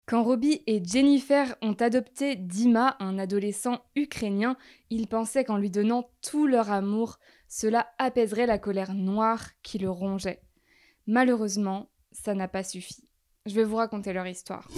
Quand Robbie et Jennifer ont adopté Dima, un adolescent ukrainien, ils pensaient qu'en lui donnant tout leur amour, cela apaiserait la colère noire qui le rongeait. Malheureusement, ça n'a pas suffi. Je vais vous raconter leur histoire.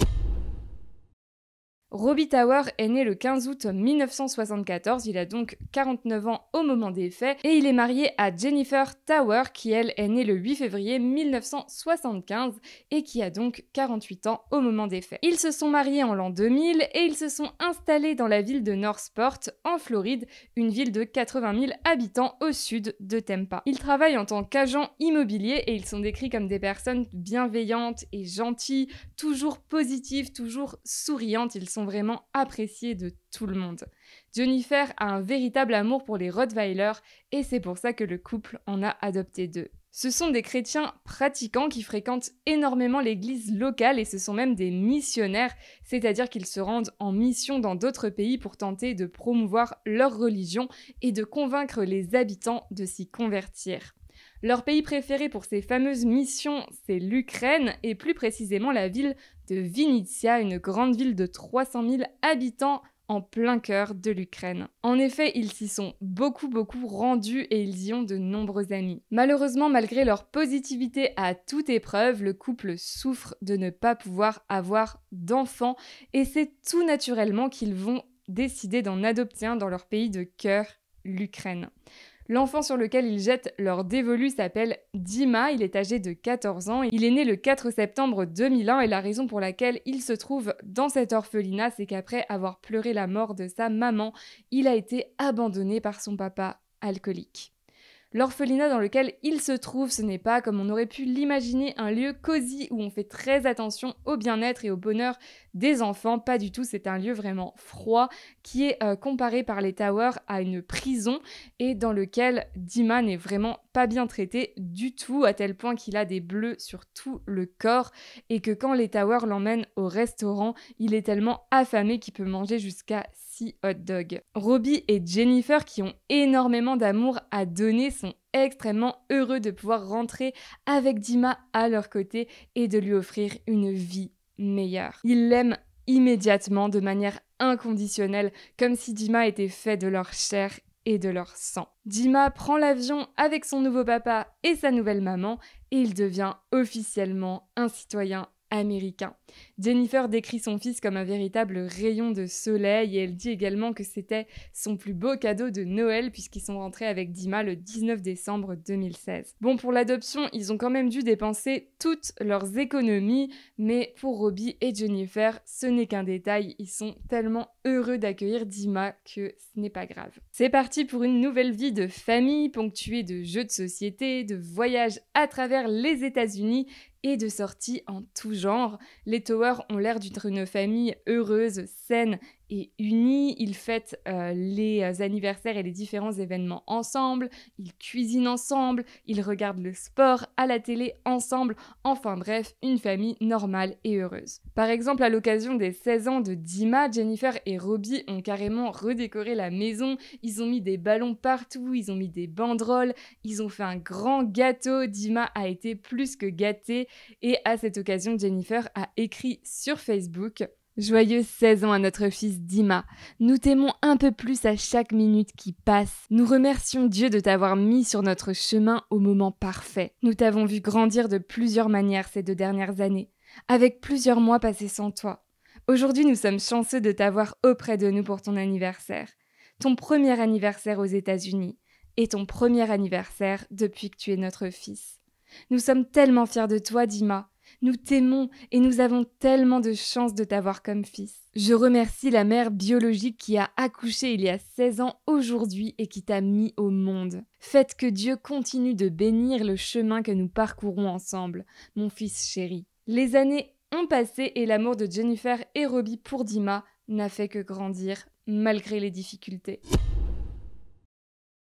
Robbie Tower est né le 15 août 1974, il a donc 49 ans au moment des faits, et il est marié à Jennifer Tower, qui elle est née le 8 février 1975 et qui a donc 48 ans au moment des faits. Ils se sont mariés en l'an 2000 et ils se sont installés dans la ville de Northport, en Floride, une ville de 80 000 habitants au sud de Tampa. Ils travaillent en tant qu'agents immobiliers et ils sont décrits comme des personnes bienveillantes et gentilles, toujours positives, toujours souriantes. Ils sont vraiment appréciés de tout le monde. Jennifer a un véritable amour pour les Rottweilers et c'est pour ça que le couple en a adopté 2. Ce sont des chrétiens pratiquants qui fréquentent énormément l'église locale et ce sont même des missionnaires, c'est-à-dire qu'ils se rendent en mission dans d'autres pays pour tenter de promouvoir leur religion et de convaincre les habitants de s'y convertir. Leur pays préféré pour ces fameuses missions, c'est l'Ukraine et plus précisément la ville de Vinnytsia, une grande ville de 300 000 habitants en plein cœur de l'Ukraine. En effet, ils s'y sont beaucoup rendus et ils y ont de nombreux amis. Malheureusement, malgré leur positivité à toute épreuve, le couple souffre de ne pas pouvoir avoir d'enfants et c'est tout naturellement qu'ils vont décider d'en adopter un dans leur pays de cœur, l'Ukraine. L'enfant sur lequel ils jettent leur dévolu s'appelle Dima, il est âgé de 14 ans, il est né le 4 septembre 2001 et la raison pour laquelle il se trouve dans cet orphelinat, c'est qu'après avoir pleuré la mort de sa maman, il a été abandonné par son papa alcoolique. L'orphelinat dans lequel il se trouve, ce n'est pas, comme on aurait pu l'imaginer, un lieu cosy où on fait très attention au bien-être et au bonheur des enfants. Pas du tout, c'est un lieu vraiment froid qui est comparé par les Towers à une prison et dans lequel Dima n'est vraiment pas bien traité du tout, à tel point qu'il a des bleus sur tout le corps et que quand les Towers l'emmènent au restaurant, il est tellement affamé qu'il peut manger jusqu'à 6 hot dogs. Robbie et Jennifer, qui ont énormément d'amour à donner, sont extrêmement heureux de pouvoir rentrer avec Dima à leur côté et de lui offrir une vie meilleure. Ils l'aiment immédiatement, de manière inconditionnelle, comme si Dima était fait de leur chair et de leur sang. Dima prend l'avion avec son nouveau papa et sa nouvelle maman et il devient officiellement un citoyen américain. Jennifer décrit son fils comme un véritable rayon de soleil et elle dit également que c'était son plus beau cadeau de Noël puisqu'ils sont rentrés avec Dima le 19 décembre 2016. Bon, pour l'adoption, ils ont quand même dû dépenser toutes leurs économies, mais pour Robbie et Jennifer, ce n'est qu'un détail, ils sont tellement heureux d'accueillir Dima que ce n'est pas grave. C'est parti pour une nouvelle vie de famille ponctuée de jeux de société, de voyages à travers les États-Unis et de sorties en tout genre. Les Towers ont l'air d'être une famille heureuse, saine et unie. Ils fêtent les anniversaires et les différents événements ensemble, ils cuisinent ensemble, ils regardent le sport à la télé ensemble, enfin bref, une famille normale et heureuse. Par exemple, à l'occasion des 16 ans de Dima, Jennifer et Robbie ont carrément redécoré la maison, ils ont mis des ballons partout, ils ont mis des banderoles, ils ont fait un grand gâteau, Dima a été plus que gâté et à cette occasion, Jennifer a écrit sur Facebook « Joyeux 16 ans à notre fils Dima. Nous t'aimons un peu plus à chaque minute qui passe. Nous remercions Dieu de t'avoir mis sur notre chemin au moment parfait. Nous t'avons vu grandir de plusieurs manières ces 2 dernières années, avec plusieurs mois passés sans toi. Aujourd'hui, nous sommes chanceux de t'avoir auprès de nous pour ton anniversaire. Ton premier anniversaire aux États-Unis et ton premier anniversaire depuis que tu es notre fils. Nous sommes tellement fiers de toi, Dima. Nous t'aimons et nous avons tellement de chance de t'avoir comme fils. Je remercie la mère biologique qui a accouché il y a 16 ans aujourd'hui et qui t'a mis au monde. Faites que Dieu continue de bénir le chemin que nous parcourons ensemble, mon fils chéri. Les années ont passé et l'amour de Jennifer et Robbie pour Dima n'a fait que grandir malgré les difficultés.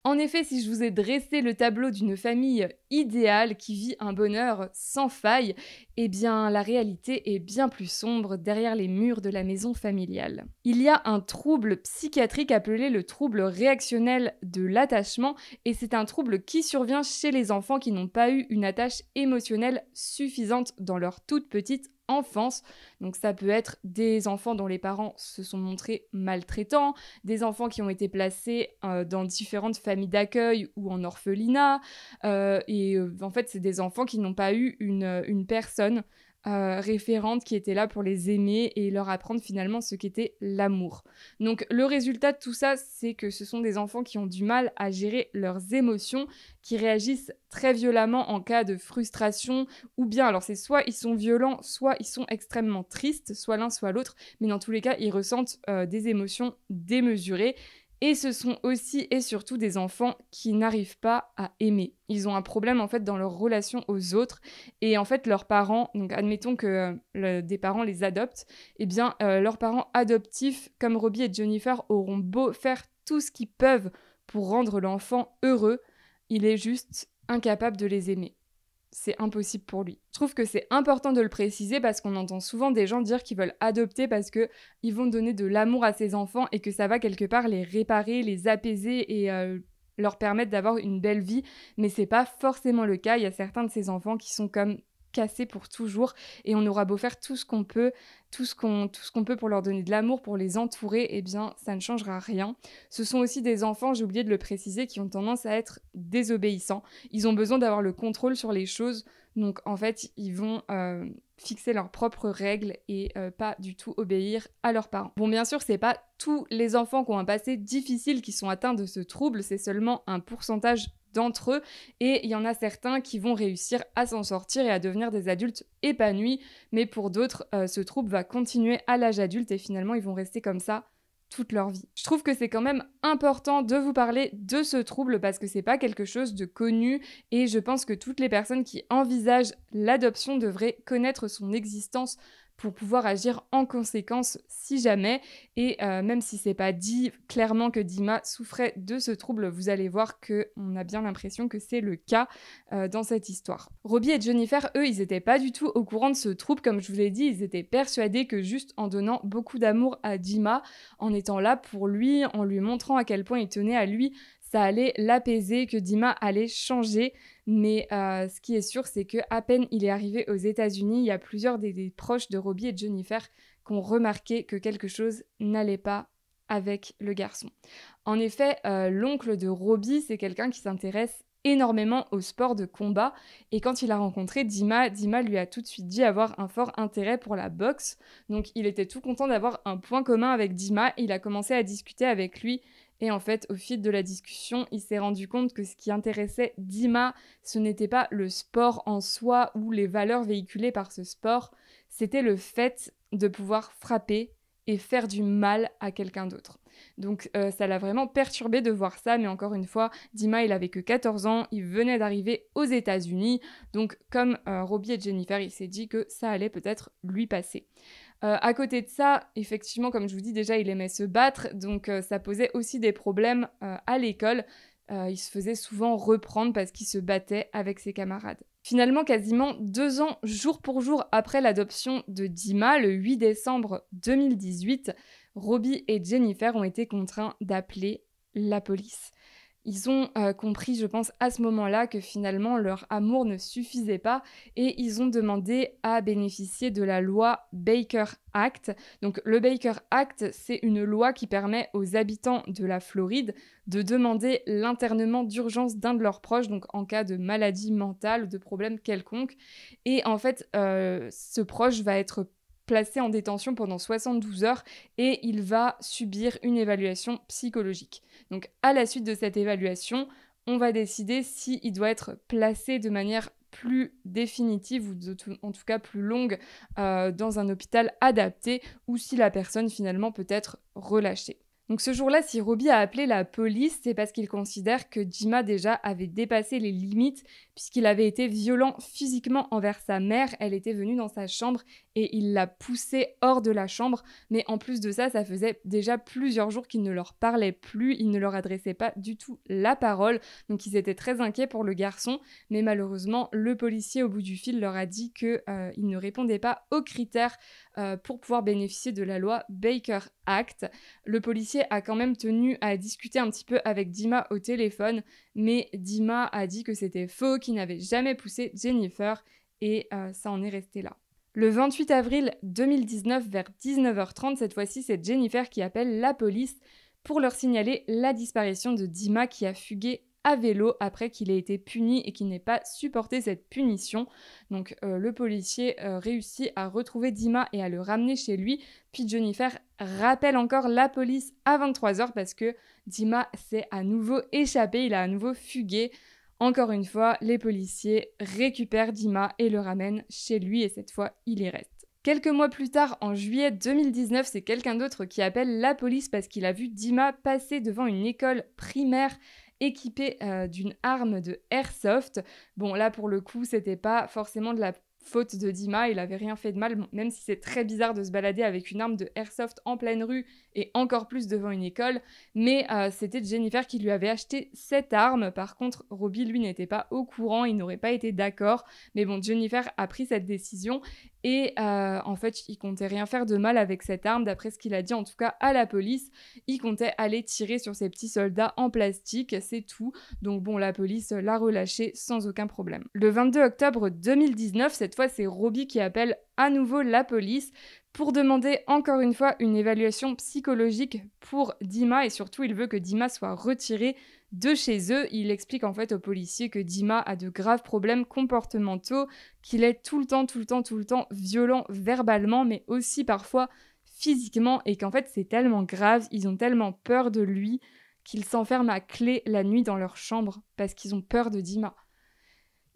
En effet, si je vous ai dressé le tableau d'une famille idéale qui vit un bonheur sans faille, eh bien la réalité est bien plus sombre derrière les murs de la maison familiale. Il y a un trouble psychiatrique appelé le trouble réactionnel de l'attachement et c'est un trouble qui survient chez les enfants qui n'ont pas eu une attache émotionnelle suffisante dans leur toute petite enfance. Donc ça peut être des enfants dont les parents se sont montrés maltraitants, des enfants qui ont été placés dans différentes familles d'accueil ou en orphelinat. En fait, c'est des enfants qui n'ont pas eu une personne référente qui était là pour les aimer et leur apprendre finalement ce qu'était l'amour. Donc le résultat de tout ça, c'est que ce sont des enfants qui ont du mal à gérer leurs émotions, qui réagissent très violemment en cas de frustration, ou bien, alors c'est soit ils sont violents, soit ils sont extrêmement tristes, soit l'un, soit l'autre, mais dans tous les cas, ils ressentent des émotions démesurées. Et ce sont aussi et surtout des enfants qui n'arrivent pas à aimer. Ils ont un problème en fait dans leur relation aux autres et en fait leurs parents, donc admettons que des parents les adoptent, eh bien leurs parents adoptifs comme Robbie et Jennifer auront beau faire tout ce qu'ils peuvent pour rendre l'enfant heureux, il est juste incapable de les aimer. C'est impossible pour lui. Je trouve que c'est important de le préciser parce qu'on entend souvent des gens dire qu'ils veulent adopter parce qu'ils vont donner de l'amour à ces enfants et que ça va quelque part les réparer, les apaiser et leur permettre d'avoir une belle vie. Mais c'est pas forcément le cas. Il y a certains de ces enfants qui sont comme cassés pour toujours et on aura beau faire tout ce qu'on peut, tout ce qu'on peut pour leur donner de l'amour, pour les entourer, eh bien ça ne changera rien. Ce sont aussi des enfants, j'ai oublié de le préciser, qui ont tendance à être désobéissants. Ils ont besoin d'avoir le contrôle sur les choses, donc en fait ils vont fixer leurs propres règles et pas du tout obéir à leurs parents. Bon, bien sûr, c'est pas tous les enfants qui ont un passé difficile qui sont atteints de ce trouble, c'est seulement un pourcentage d'entre eux, et il y en a certains qui vont réussir à s'en sortir et à devenir des adultes épanouis, mais pour d'autres, ce trouble va continuer à l'âge adulte et finalement ils vont rester comme ça toute leur vie. Je trouve que c'est quand même important de vous parler de ce trouble parce que c'est pas quelque chose de connu et je pense que toutes les personnes qui envisagent l'adoption devraient connaître son existence pour pouvoir agir en conséquence si jamais. Et même si c'est pas dit clairement que Dima souffrait de ce trouble, vous allez voir qu'on a bien l'impression que c'est le cas dans cette histoire. Robbie et Jennifer, eux, ils étaient pas du tout au courant de ce trouble, comme je vous l'ai dit, ils étaient persuadés que juste en donnant beaucoup d'amour à Dima, en étant là pour lui, en lui montrant à quel point il tenait à lui, ça allait l'apaiser, que Dima allait changer. Mais ce qui est sûr, c'est qu'à peine il est arrivé aux États-Unis, il y a plusieurs des proches de Robbie et Jennifer qui ont remarqué que quelque chose n'allait pas avec le garçon. En effet, l'oncle de Robbie, c'est quelqu'un qui s'intéresse énormément au sport de combat. Et quand il a rencontré Dima, Dima lui a tout de suite dit avoir un fort intérêt pour la boxe. Donc il était tout content d'avoir un point commun avec Dima. Il a commencé à discuter avec lui. Et en fait, au fil de la discussion, il s'est rendu compte que ce qui intéressait Dima, ce n'était pas le sport en soi ou les valeurs véhiculées par ce sport, c'était le fait de pouvoir frapper et faire du mal à quelqu'un d'autre. Donc ça l'a vraiment perturbé de voir ça, mais encore une fois, Dima, il avait que 14 ans, il venait d'arriver aux États-Unis, donc comme Robbie et Jennifer, il s'est dit que ça allait peut-être lui passer. À côté de ça, effectivement, comme je vous dis déjà, il aimait se battre, donc ça posait aussi des problèmes à l'école. Il se faisait souvent reprendre parce qu'il se battait avec ses camarades. Finalement, quasiment 2 ans, jour pour jour après l'adoption de Dima, le 8 décembre 2018, Robbie et Jennifer ont été contraints d'appeler la police. Ils ont compris, je pense, à ce moment-là que finalement leur amour ne suffisait pas et ils ont demandé à bénéficier de la loi Baker Act. Donc le Baker Act, c'est une loi qui permet aux habitants de la Floride de demander l'internement d'urgence d'un de leurs proches, donc en cas de maladie mentale ou de problème quelconque. Et en fait, ce proche va être placé en détention pendant 72 heures et il va subir une évaluation psychologique. Donc à la suite de cette évaluation, on va décider s'il doit être placé de manière plus définitive ou en tout cas plus longue dans un hôpital adapté ou si la personne finalement peut être relâchée. Donc ce jour-là, si Robbie a appelé la police, c'est parce qu'il considère que Dima déjà avait dépassé les limites puisqu'il avait été violent physiquement envers sa mère. Elle était venue dans sa chambre et il l'a poussée hors de la chambre. Mais en plus de ça, ça faisait déjà plusieurs jours qu'il ne leur parlait plus, il ne leur adressait pas du tout la parole. Donc ils étaient très inquiets pour le garçon. Mais malheureusement, le policier au bout du fil leur a dit qu'il ne répondait pas aux critères pour pouvoir bénéficier de la loi Baker Act. Le policier a quand même tenu à discuter un petit peu avec Dima au téléphone, mais Dima a dit que c'était faux, qu'il n'avait jamais poussé Jennifer, et ça en est resté là. Le 28 avril 2019, vers 19h30, cette fois-ci, c'est Jennifer qui appelle la police pour leur signaler la disparition de Dima qui a fugué à vélo après qu'il ait été puni et qu'il n'ait pas supporté cette punition. Donc le policier réussit à retrouver Dima et à le ramener chez lui. Puis Jennifer rappelle encore la police à 23h parce que Dima s'est à nouveau échappé, il a à nouveau fugué. Encore une fois, les policiers récupèrent Dima et le ramènent chez lui et cette fois, il y reste. Quelques mois plus tard, en juillet 2019, c'est quelqu'un d'autre qui appelle la police parce qu'il a vu Dima passer devant une école primaire équipée d'une arme de airsoft. Bon, là, pour le coup, c'était pas forcément de la faute de Dima, il avait rien fait de mal, bon, même si c'est très bizarre de se balader avec une arme de airsoft en pleine rue et encore plus devant une école, mais c'était Jennifer qui lui avait acheté cette arme. Par contre, Robbie, lui, n'était pas au courant, il n'aurait pas été d'accord, mais bon, Jennifer a pris cette décision et en fait, il comptait rien faire de mal avec cette arme, d'après ce qu'il a dit en tout cas à la police. Il comptait aller tirer sur ces petits soldats en plastique, c'est tout. Donc bon, la police l'a relâché sans aucun problème. Le 22 octobre 2019, cette fois, c'est Robbie qui appelle à nouveau la police pour demander encore une fois une évaluation psychologique pour Dima et surtout, il veut que Dima soit retiré de chez eux. Il explique en fait aux policiers que Dima a de graves problèmes comportementaux, qu'il est tout le temps violent verbalement, mais aussi parfois physiquement, et qu'en fait c'est tellement grave, ils ont tellement peur de lui qu'ils s'enferment à clé la nuit dans leur chambre parce qu'ils ont peur de Dima.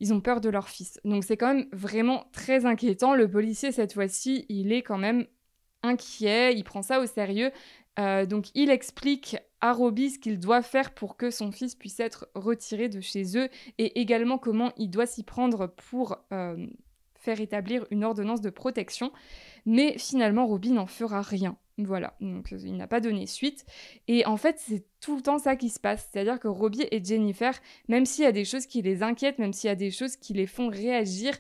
Ils ont peur de leur fils. Donc c'est quand même vraiment très inquiétant. Le policier, cette fois-ci, il est quand même inquiet, il prend ça au sérieux. Donc il explique à Robbie ce qu'il doit faire pour que son fils puisse être retiré de chez eux et également comment il doit s'y prendre pour faire établir une ordonnance de protection. Mais finalement, Robbie n'en fera rien. Voilà, donc il n'a pas donné suite. Et en fait, c'est tout le temps ça qui se passe. C'est-à-dire que Robbie et Jennifer, même s'il y a des choses qui les inquiètent, même s'il y a des choses qui les font réagir,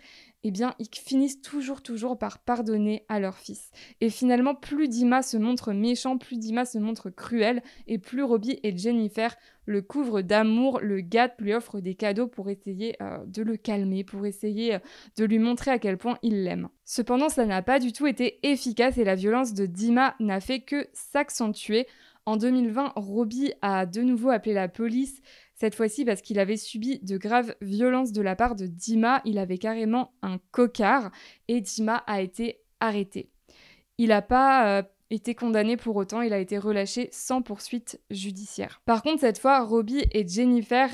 eh bien, ils finissent toujours par pardonner à leur fils. Et finalement, plus Dima se montre méchant, plus Dima se montre cruel, et plus Robbie et Jennifer le couvrent d'amour, le gâtent, lui offrent des cadeaux pour essayer de le calmer, pour essayer de lui montrer à quel point ils l'aiment. Cependant, ça n'a pas du tout été efficace et la violence de Dima n'a fait que s'accentuer. En 2020, Robbie a de nouveau appelé la police, cette fois-ci parce qu'il avait subi de graves violences de la part de Dima. Il avait carrément un cocard et Dima a été arrêté. Il n'a pas été condamné pour autant, il a été relâché sans poursuite judiciaire. Par contre, cette fois, Robbie et Jennifer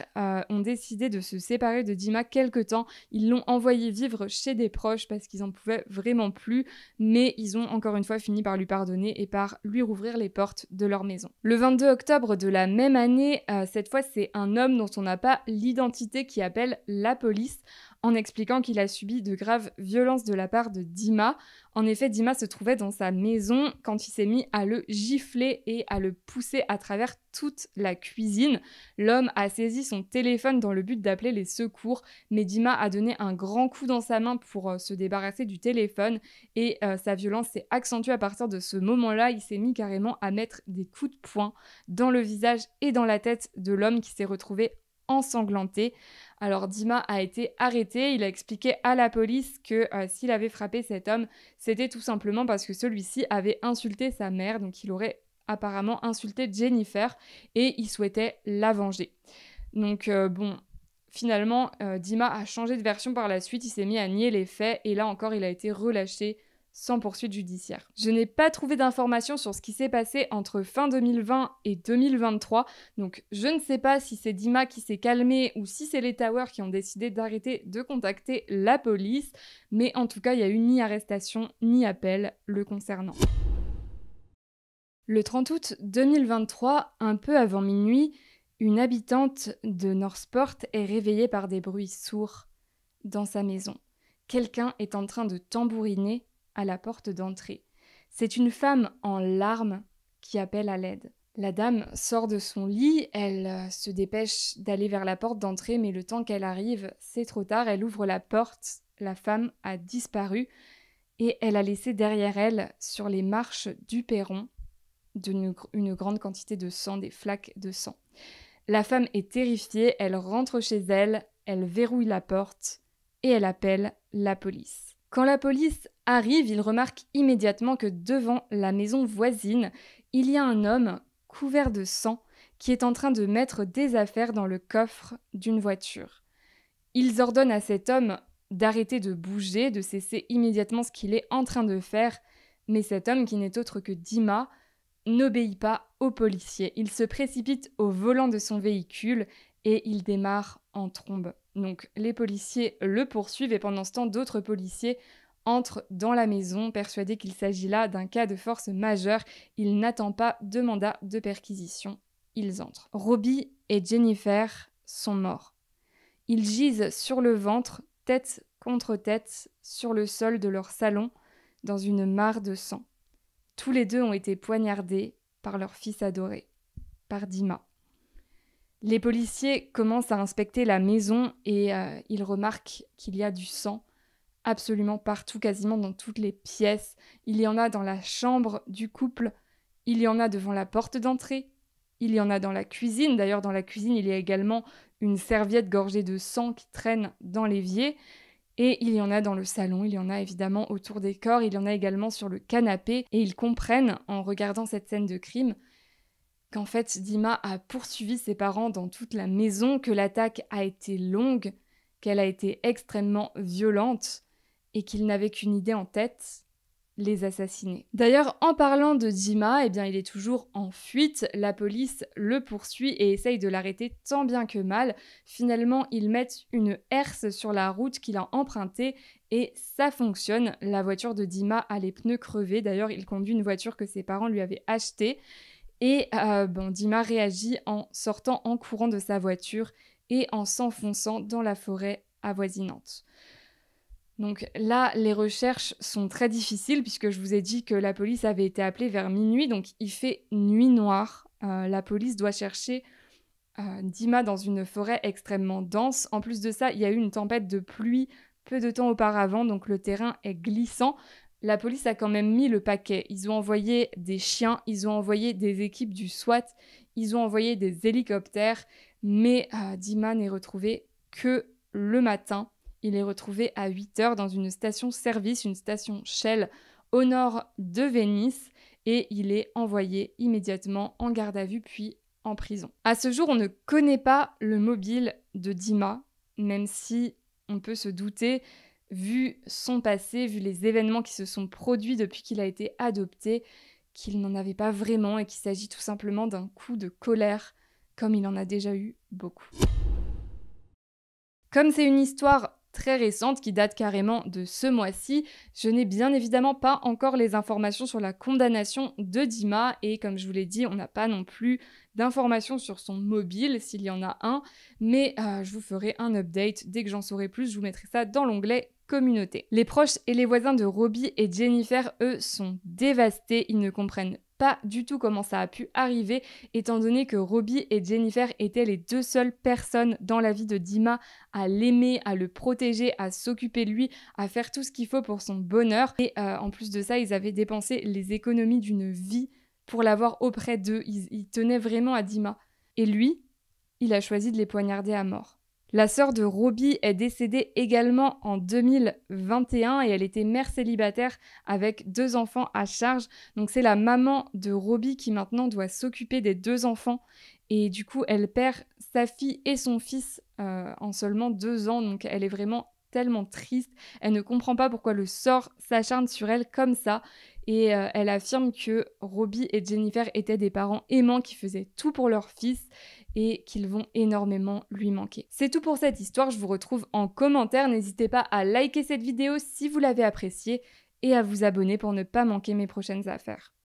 ont décidé de se séparer de Dima quelque temps. Ils l'ont envoyé vivre chez des proches parce qu'ils n'en pouvaient vraiment plus, mais ils ont encore une fois fini par lui pardonner et par lui rouvrir les portes de leur maison. Le 22 octobre de la même année, cette fois, c'est un homme dont on n'a pas l'identité qui appelle la police en expliquant qu'il a subi de graves violences de la part de Dima. En effet, Dima se trouvait dans sa maison quand il s'est mis à le gifler et à le pousser à travers toute la cuisine. L'homme a saisi son téléphone dans le but d'appeler les secours, mais Dima a donné un grand coup dans sa main pour se débarrasser du téléphone et sa violence s'est accentuée à partir de ce moment-là. Il s'est mis carrément à mettre des coups de poing dans le visage et dans la tête de l'homme qui s'est retrouvé ensanglanté. Alors Dima a été arrêté, il a expliqué à la police que s'il avait frappé cet homme, c'était tout simplement parce que celui-ci avait insulté sa mère, donc il aurait apparemment insulté Jennifer et il souhaitait la venger. Donc finalement, Dima a changé de version par la suite, il s'est mis à nier les faits et là encore il a été relâché sans poursuite judiciaire. Je n'ai pas trouvé d'informations sur ce qui s'est passé entre fin 2020 et 2023, donc je ne sais pas si c'est Dima qui s'est calmé ou si c'est les Towers qui ont décidé d'arrêter de contacter la police, mais en tout cas, il n'y a eu ni arrestation ni appel le concernant. Le 30 août 2023, un peu avant minuit, une habitante de Northport est réveillée par des bruits sourds dans sa maison. Quelqu'un est en train de tambouriner à la porte d'entrée. C'est une femme en larmes qui appelle à l'aide. La dame sort de son lit, elle se dépêche d'aller vers la porte d'entrée, mais le temps qu'elle arrive, c'est trop tard. Elle ouvre la porte, la femme a disparu et elle a laissé derrière elle, sur les marches du perron, une grande quantité de sang, des flaques de sang. La femme est terrifiée, elle rentre chez elle, elle verrouille la porte et elle appelle la police. Quand la police arrive, ils remarquent immédiatement que devant la maison voisine, il y a un homme couvert de sang qui est en train de mettre des affaires dans le coffre d'une voiture. Ils ordonnent à cet homme d'arrêter de bouger, de cesser immédiatement ce qu'il est en train de faire, mais cet homme, qui n'est autre que Dima, n'obéit pas aux policiers. Il se précipite au volant de son véhicule et il démarre en trombe. Donc les policiers le poursuivent et pendant ce temps, d'autres policiers entrent dans la maison, persuadés qu'il s'agit là d'un cas de force majeure. Il n'attend pas de mandat de perquisition. Ils entrent. Robbie et Jennifer sont morts. Ils gisent sur le ventre, tête contre tête, sur le sol de leur salon, dans une mare de sang. Tous les deux ont été poignardés par leur fils adoré, par Dima. Les policiers commencent à inspecter la maison et ils remarquent qu'il y a du sang absolument partout, quasiment dans toutes les pièces. Il y en a dans la chambre du couple, il y en a devant la porte d'entrée, il y en a dans la cuisine. D'ailleurs, dans la cuisine, il y a également une serviette gorgée de sang qui traîne dans l'évier. Et il y en a dans le salon, il y en a évidemment autour des corps, il y en a également sur le canapé. Et ils comprennent, en regardant cette scène de crime, qu'en fait, Dima a poursuivi ses parents dans toute la maison, que l'attaque a été longue, qu'elle a été extrêmement violente et qu'il n'avait qu'une idée en tête, les assassiner. D'ailleurs, en parlant de Dima, eh bien, il est toujours en fuite. La police le poursuit et essaye de l'arrêter tant bien que mal. Finalement, ils mettent une herse sur la route qu'il a empruntée et ça fonctionne. La voiture de Dima a les pneus crevés. D'ailleurs, il conduit une voiture que ses parents lui avaient achetée. Et Dima réagit en sortant en courant de sa voiture et en s'enfonçant dans la forêt avoisinante. Donc là, les recherches sont très difficiles puisque je vous ai dit que la police avait été appelée vers minuit, donc il fait nuit noire. La police doit chercher Dima dans une forêt extrêmement dense. En plus de ça, il y a eu une tempête de pluie peu de temps auparavant, donc le terrain est glissant. La police a quand même mis le paquet. Ils ont envoyé des chiens, ils ont envoyé des équipes du SWAT, ils ont envoyé des hélicoptères, mais Dima n'est retrouvé que le matin. Il est retrouvé à 8h dans une station-service, une station Shell au nord de Venise, et il est envoyé immédiatement en garde à vue puis en prison. À ce jour, on ne connaît pas le mobile de Dima, même si on peut se douter, vu son passé, vu les événements qui se sont produits depuis qu'il a été adopté, qu'il n'en avait pas vraiment et qu'il s'agit tout simplement d'un coup de colère, comme il en a déjà eu beaucoup. Comme c'est une histoire très récente qui date carrément de ce mois-ci, je n'ai bien évidemment pas encore les informations sur la condamnation de Dima et comme je vous l'ai dit, on n'a pas non plus d'informations sur son mobile s'il y en a un, mais je vous ferai un update dès que j'en saurai plus, je vous mettrai ça dans l'onglet communauté. Les proches et les voisins de Robbie et Jennifer, eux, sont dévastés, ils ne comprennent pas du tout comment ça a pu arriver, étant donné que Robbie et Jennifer étaient les deux seules personnes dans la vie de Dima à l'aimer, à le protéger, à s'occuper de lui, à faire tout ce qu'il faut pour son bonheur. Et en plus de ça, ils avaient dépensé les économies d'une vie pour l'avoir auprès d'eux. Ils tenaient vraiment à Dima. Et lui, il a choisi de les poignarder à mort. La sœur de Robbie est décédée également en 2021 et elle était mère célibataire avec 2 enfants à charge. Donc c'est la maman de Robbie qui maintenant doit s'occuper des 2 enfants. Et du coup, elle perd sa fille et son fils en seulement 2 ans. Donc elle est vraiment tellement triste. Elle ne comprend pas pourquoi le sort s'acharne sur elle comme ça. Et elle affirme que Robbie et Jennifer étaient des parents aimants qui faisaient tout pour leur fils et qu'ils vont énormément lui manquer. C'est tout pour cette histoire, je vous retrouve en commentaire. N'hésitez pas à liker cette vidéo si vous l'avez appréciée et à vous abonner pour ne pas manquer mes prochaines affaires.